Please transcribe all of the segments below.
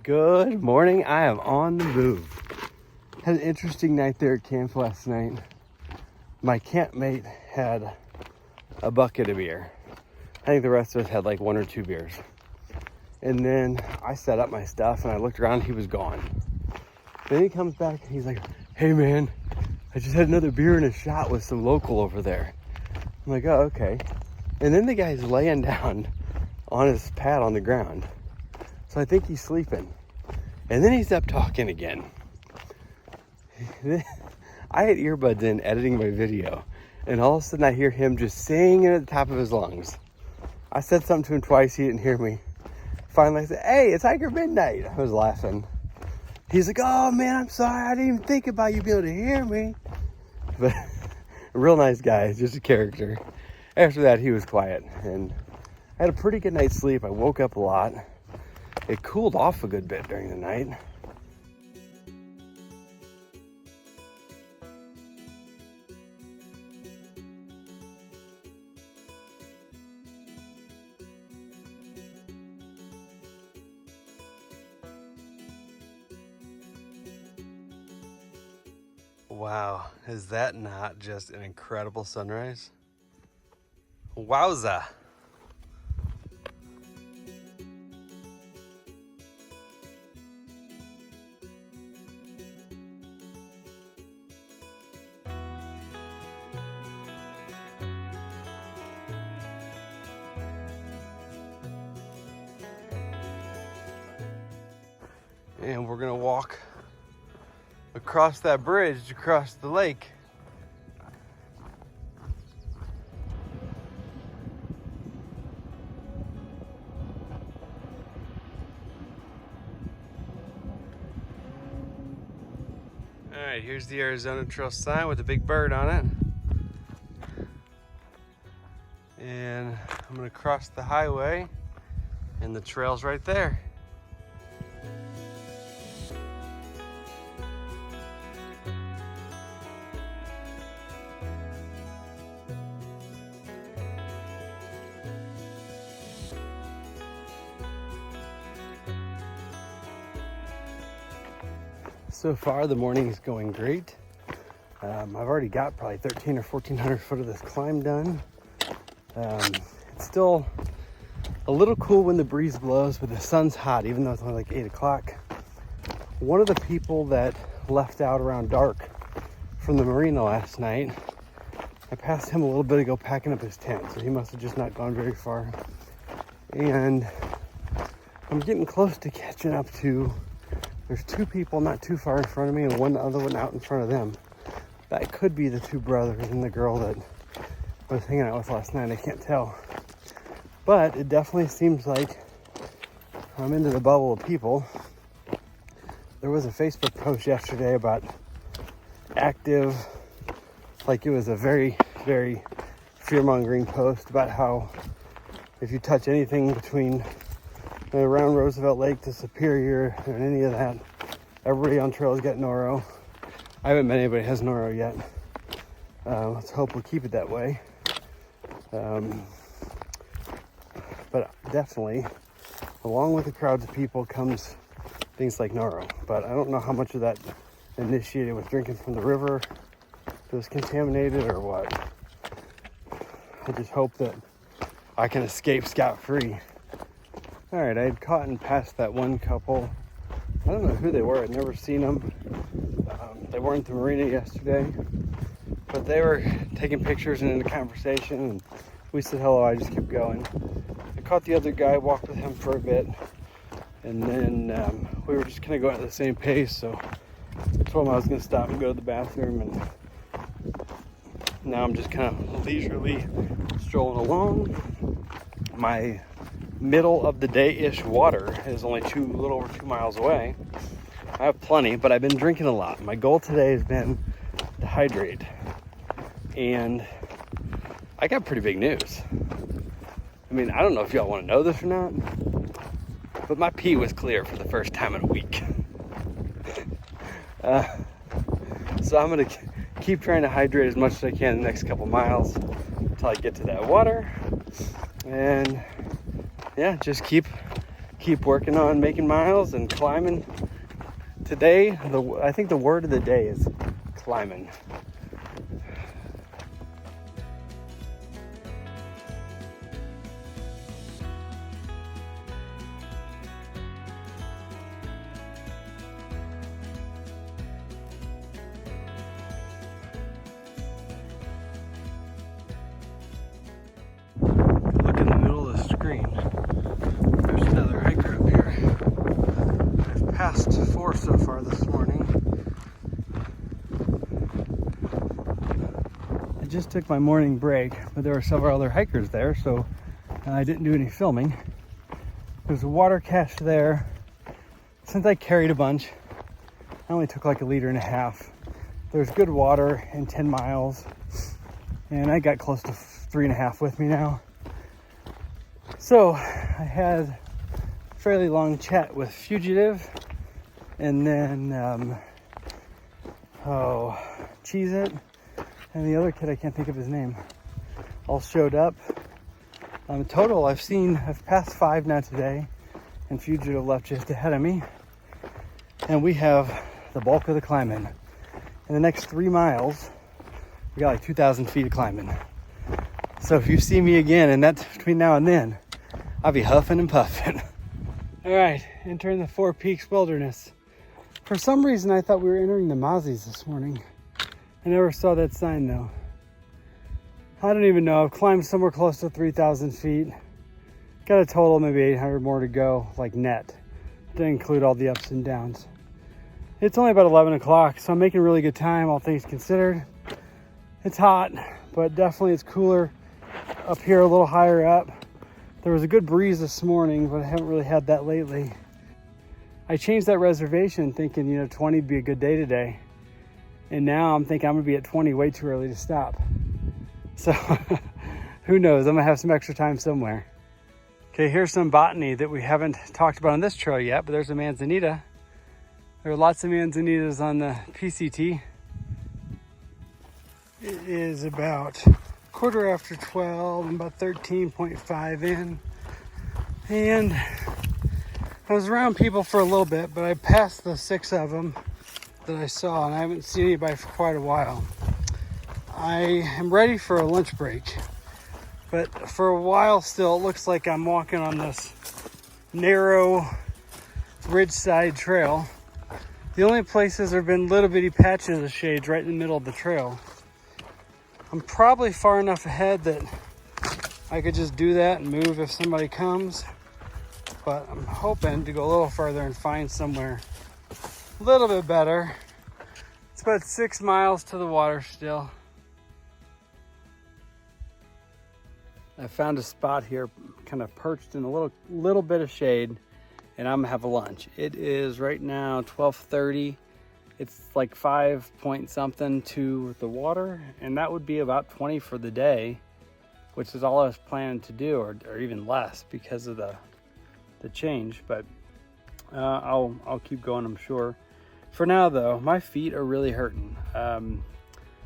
Good morning. I am on the move. Had an interesting night there at camp last night. My campmate had a bucket of beer. I think the rest of us had like 1 or 2 beers. And then I set up my stuff and I looked around, he was gone. Then he comes back and he's like, hey man, I just had another beer and a shot with some local over there. I'm like, oh, okay. And then the guy's laying down on his pad on the ground. So I think he's sleeping. And then he's up talking again. I had earbuds in editing my video, and all of a sudden I hear him just singing at the top of his lungs. I said something to him twice, he didn't hear me. Finally I said, hey, it's Hiker Midnight. I was laughing. He's like, oh man, I'm sorry, I didn't even think about you being able to hear me. But a real nice guy, just a character. After that, he was quiet, and I had a pretty good night's sleep. I woke up a lot. It cooled off a good bit during the night. Wow, is that not just an incredible sunrise? Wowza! And we're gonna walk across that bridge across the lake. All right, here's the Arizona Trail sign with a big bird on it. And I'm gonna cross the highway and the trail's right there. So far, the morning is going great. I've already got probably 1,300 or 1,400 foot of this climb done. It's still a little cool when the breeze blows, but the sun's hot, even though it's only like 8 o'clock. One of the people that left out around dark from the marina last night, I passed him a little bit ago packing up his tent, so he must have just not gone very far. And I'm getting close to catching up to, there's 2 people not too far in front of me and one other one out in front of them. That could be the 2 brothers and the girl that I was hanging out with last night. I can't tell. But it definitely seems like I'm into the bubble of people. There was a Facebook post yesterday about active, like it was a very, very fear-mongering post about how if you touch anything between around Roosevelt Lake to Superior and any of that, everybody on trails get noro. I haven't met anybody who has noro yet. Let's hope we'll keep it that way. But definitely, along with the crowds of people comes things like noro. But I don't know how much of that initiated with drinking from the river that was contaminated or what. I just hope that I can escape scot-free. All right, I had caught and passed that one couple. I don't know who they were. I'd never seen them. They weren't at the marina yesterday, but they were taking pictures and in a conversation, and we said hello. I just kept going. I caught the other guy, walked with him for a bit, and then we were just kind of going at the same pace, so I told him I was going to stop and go to the bathroom, and now I'm just kind of leisurely strolling along. My middle of the day-ish water is only a little over 2 miles away. I have plenty, but I've been drinking a lot. My goal today has been to hydrate, and I got pretty big news. I mean, I don't know if y'all want to know this or not, but my pee was clear for the first time in a week. So I'm gonna keep trying to hydrate as much as I can the next couple miles until I get to that water, and yeah, just keep keep working on making miles and climbing. Today, I think the word of the day is climbing. Look in the middle of the screen. There's another hiker up here. I've passed 4 so far this morning. I just took my morning break, but there were several other hikers there, so I didn't do any filming. There's a water cache there. Since I carried a bunch, I only took like 1.5 liters. There's good water in 10 miles, and I got close to 3.5 with me now. So I had a fairly long chat with Fugitive, and then Cheese It, and the other kid, I can't think of his name, all showed up. Total, I've passed 5 now today, and Fugitive left just ahead of me, and we have the bulk of the climbing. In the next 3 miles, we got like 2,000 feet of climbing. So if you see me again, and that's between now and then, I'll be huffing and puffing. All right, entering the Four Peaks Wilderness. For some reason, I thought we were entering the Mozzies this morning. I never saw that sign though. I don't even know. I've climbed somewhere close to 3,000 feet. Got a total maybe 800 more to go, like net. Didn't include all the ups and downs. It's only about 11 o'clock, so I'm making really good time, all things considered. It's hot, but definitely it's cooler up here, a little higher up. There was a good breeze this morning, but I haven't really had that lately. I changed that reservation thinking, 20 would be a good day today. And now I'm thinking I'm gonna be at 20 way too early to stop. So who knows, I'm gonna have some extra time somewhere. Okay, here's some botany that we haven't talked about on this trail yet, but there's a manzanita. There are lots of manzanitas on the PCT. It is about 12:15, I'm about 13.5 in. And I was around people for a little bit, but I passed the 6 of them that I saw, and I haven't seen anybody for quite a while. I am ready for a lunch break, but for a while still, it looks like I'm walking on this narrow ridgeside trail. The only places there have been little bitty patches of shade right in the middle of the trail. I'm probably far enough ahead that I could just do that and move if somebody comes, but I'm hoping to go a little further and find somewhere a little bit better. It's about 6 miles to the water still. I found a spot here kind of perched in a little bit of shade, and I'm gonna have a lunch. It is right now 12:30. It's like 5 point something to the water, and that would be about 20 for the day, which is all I was planning to do, or even less because of the change. But I'll keep going, I'm sure. For now though, my feet are really hurting.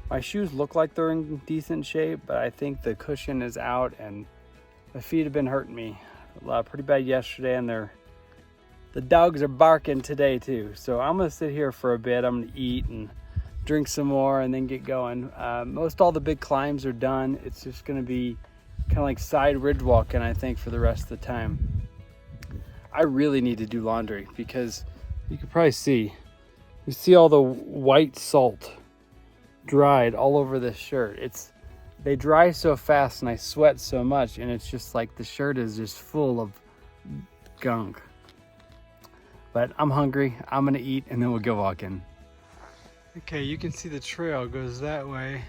My shoes look like they're in decent shape, but I think the cushion is out, and my feet have been hurting me pretty bad yesterday, and the dogs are barking today too. So I'm gonna sit here for a bit. I'm gonna eat and drink some more and then get going. Most all the big climbs are done. It's just gonna be kind of like side ridge walking, I think, for the rest of the time. I really need to do laundry because you can probably see, you see all the white salt dried all over this shirt. They dry so fast and I sweat so much, and it's just like the shirt is just full of gunk. But I'm hungry, I'm gonna eat, and then we'll go walking. Okay, you can see the trail goes that way.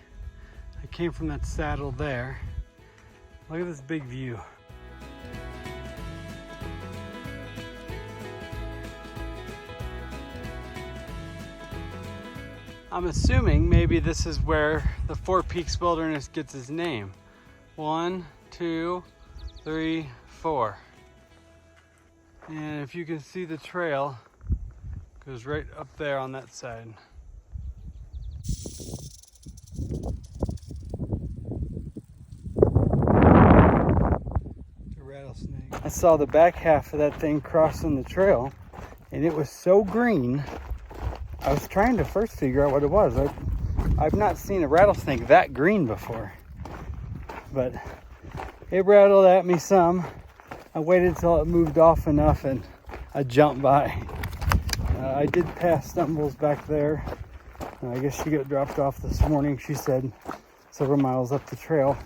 I came from that saddle there. Look at this big view. I'm assuming maybe this is where the Four Peaks Wilderness gets its name. 1, 2, 3, 4. And if you can see the trail, it goes right up there on that side. The rattlesnake. I saw the back half of that thing crossing the trail, and it was so green. I was trying to first figure out what it was. I've not seen a rattlesnake that green before, but it rattled at me some. I waited till it moved off enough and I jumped by. I did pass Stumbles back there. I guess she got dropped off this morning, she said, several miles up the trail.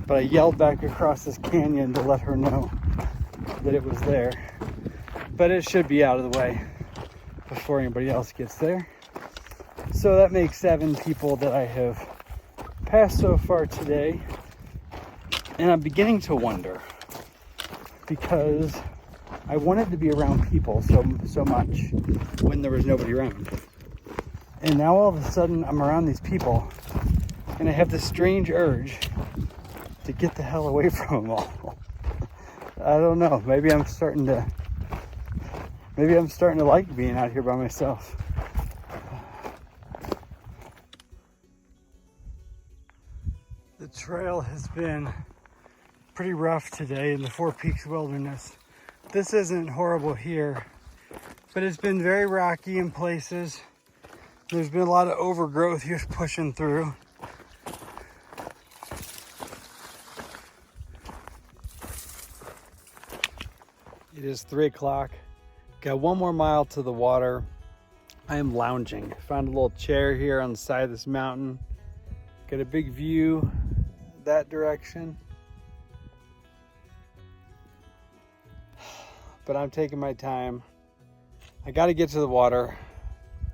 But I yelled back across this canyon to let her know that it was there. But it should be out of the way before anybody else gets there. So that makes 7 people that I have passed so far today. And I'm beginning to wonder, because I wanted to be around people so much when there was nobody around. And now all of a sudden I'm around these people and I have this strange urge to get the hell away from them all. I don't know, maybe I'm starting to like being out here by myself. The trail has been pretty rough today in the Four Peaks Wilderness. This isn't horrible here, but it's been very rocky in places. There's been a lot of overgrowth here pushing through. It is 3 o'clock. Got 1 more mile to the water. I am lounging. Found a little chair here on the side of this mountain. Got a big view that direction. But I'm taking my time. I got to get to the water.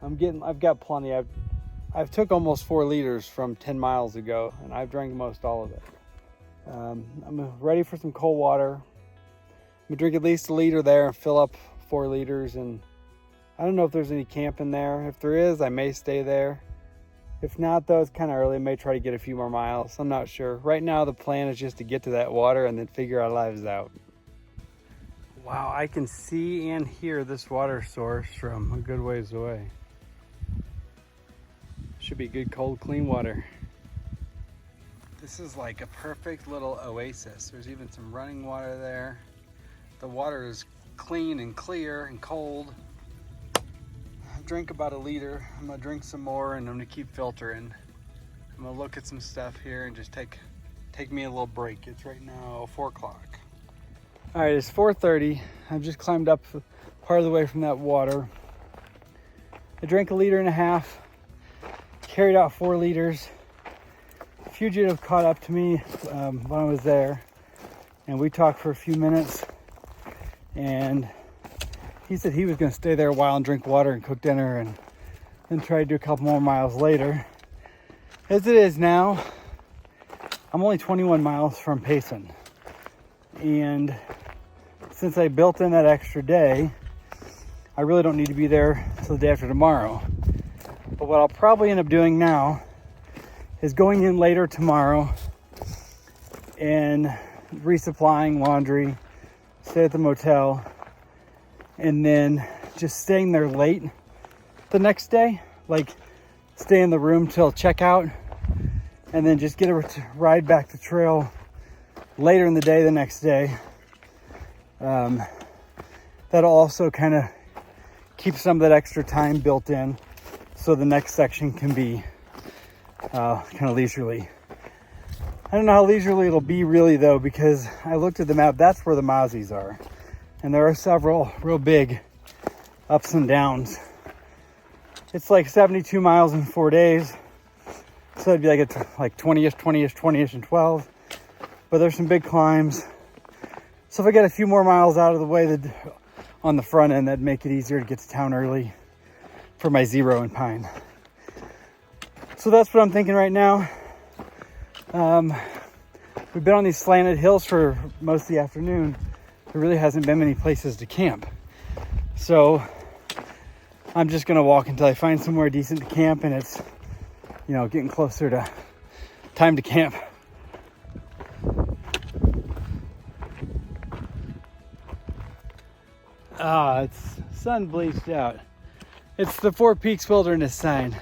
I've got plenty. I've took almost 4 liters from 10 miles ago, and I've drank most all of it. I'm ready for some cold water. I'm gonna drink at least 1 liter there and fill up 4 liters. And I don't know if there's any camping there. If there is, I may stay there. If not, though, it's kind of early. I may try to get a few more miles. I'm not sure. Right now, the plan is just to get to that water and then figure our lives out. Wow, I can see and hear this water source from a good ways away. Should be good, cold, clean water. This is like a perfect little oasis. There's even some running water there. The water is clean and clear and cold. I drink about 1 liter. I'm gonna drink some more and I'm gonna keep filtering. I'm gonna look at some stuff here and just take me a little break. It's right now 4 o'clock. All right, it's 4:30. I've just climbed up part of the way from that water. I drank 1.5 liters, carried out 4 liters. Fugitive caught up to me when I was there, and we talked for a few minutes. And he said he was going to stay there a while and drink water and cook dinner, and then try to do a couple more miles later. As it is now, I'm only 21 miles from Payson, and since I built in that extra day, I really don't need to be there till the day after tomorrow. But what I'll probably end up doing now is going in later tomorrow and resupplying laundry, stay at the motel, and then just staying there late the next day, like stay in the room till checkout, and then just get a ride back the trail later in the day the next day. That'll also kind of keep some of that extra time built in, so the next section can be kind of leisurely. I don't know how leisurely it'll be really though, because I looked at the map. That's where the Mozzies are, and there are several real big ups and downs. It's like 72 miles in 4 days, so it'd be like 20ish and 12. But there's some big climbs. So if I get a few more miles out of the way on the front end, that'd make it easier to get to town early for my 0 and Pine. So that's what I'm thinking right now. We've been on these slanted hills for most of the afternoon. There really hasn't been many places to camp. So I'm just gonna walk until I find somewhere decent to camp, and it's, getting closer to time to camp. It's sun bleached out. It's the Four Peaks Wilderness sign.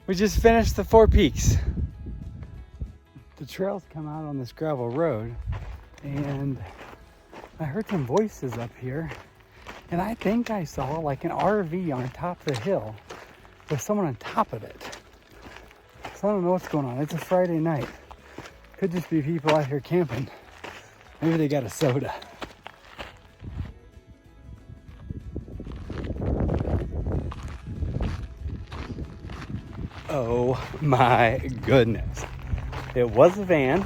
We just finished the 4 Peaks. The trails come out on this gravel road, and I heard some voices up here, and I think I saw like an RV on top of the hill with someone on top of it. So I don't know what's going on. It's a Friday night. Could just be people out here camping. Maybe they got a soda. Oh my goodness. It was a van.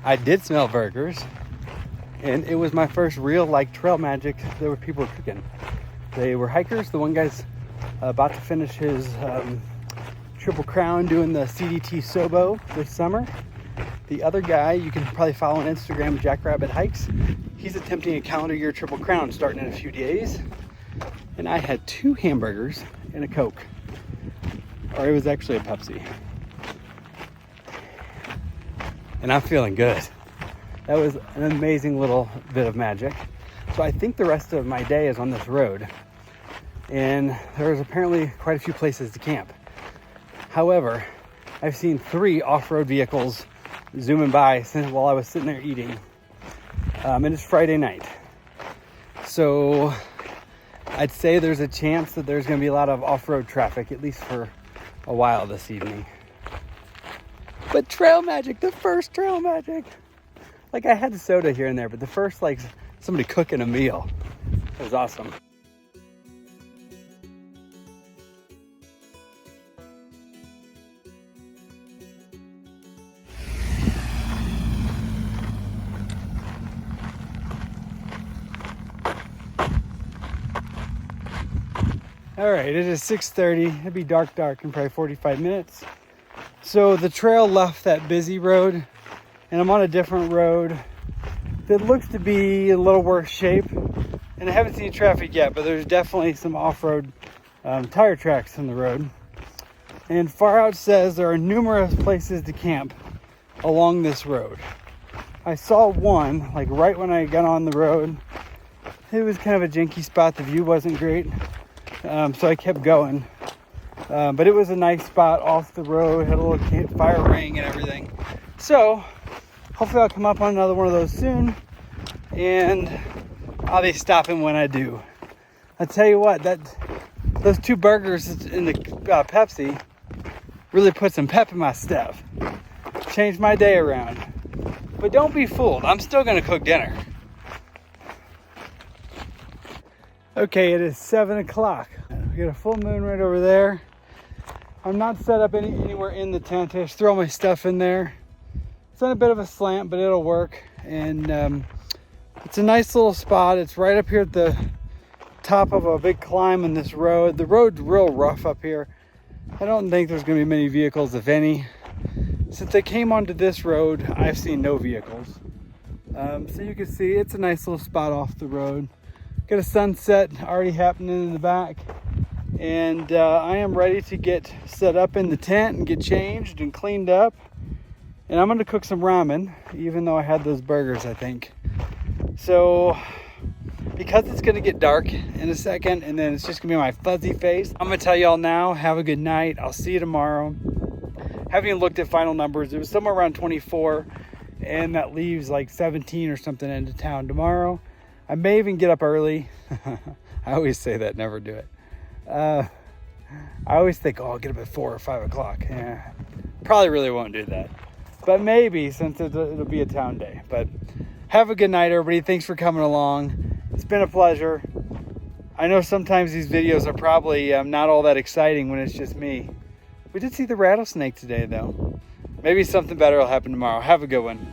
I did smell burgers. And it was my first real like trail magic. There were people cooking. They were hikers. The one guy's about to finish his Triple Crown doing the CDT Sobo this summer. The other guy, you can probably follow on Instagram, Jackrabbit Hikes. He's attempting a calendar year Triple Crown starting in a few days. And I had 2 hamburgers and a Coke. Or it was actually a Pepsi. And I'm feeling good. That was an amazing little bit of magic. So I think the rest of my day is on this road. And there's apparently quite a few places to camp. However, I've seen 3 off-road vehicles zooming by while I was sitting there eating. And it's Friday night. So I'd say there's a chance that there's going to be a lot of off-road traffic, at least for a while this evening. But trail magic, the first trail magic. Like I had the soda here and there, but the first like somebody cooking a meal. It was awesome. All right, it is 6:30. It'll be dark in probably 45 minutes. So the trail left that busy road, and I'm on a different road that looks to be in a little worse shape. And I haven't seen traffic yet, but there's definitely some off-road tire tracks in the road. And Far Out says there are numerous places to camp along this road. I saw one, like right when I got on the road. It was kind of a janky spot. The view wasn't great. So I kept going. But it was a nice spot off the road, had a little campfire ring and everything. So hopefully I'll come up on another one of those soon, and I'll be stopping when I do. I tell you what, those 2 burgers in the Pepsi really put some pep in my step. Changed my day around. But don't be fooled, I'm still gonna cook dinner. Okay, it is 7 o'clock. We got a full moon right over there. I'm not set up anywhere in the tent. I just throw my stuff in there. It's on a bit of a slant, but it'll work. And it's a nice little spot. It's right up here at the top of a big climb in this road. The road's real rough up here. I don't think there's gonna be many vehicles, if any. Since I came onto this road, I've seen no vehicles. So you can see it's a nice little spot off the road. Got a sunset already happening in the back. And I am ready to get set up in the tent and get changed and cleaned up. And I'm gonna cook some ramen, even though I had those burgers, I think. So, because it's gonna get dark in a second, and then it's just gonna be my fuzzy face, I'm gonna tell y'all now, have a good night. I'll see you tomorrow. Haven't even looked at final numbers. It was somewhere around 24, and that leaves like 17 or something into town tomorrow. I may even get up early. I always say that, never do it. I always think, oh, I'll get up at 4 or 5 o'clock. Yeah, probably really won't do that. But maybe, since it'll be a town day. But have a good night, everybody. Thanks for coming along. It's been a pleasure. I know sometimes these videos are probably not all that exciting when it's just me. We did see the rattlesnake today, though. Maybe something better will happen tomorrow. Have a good one.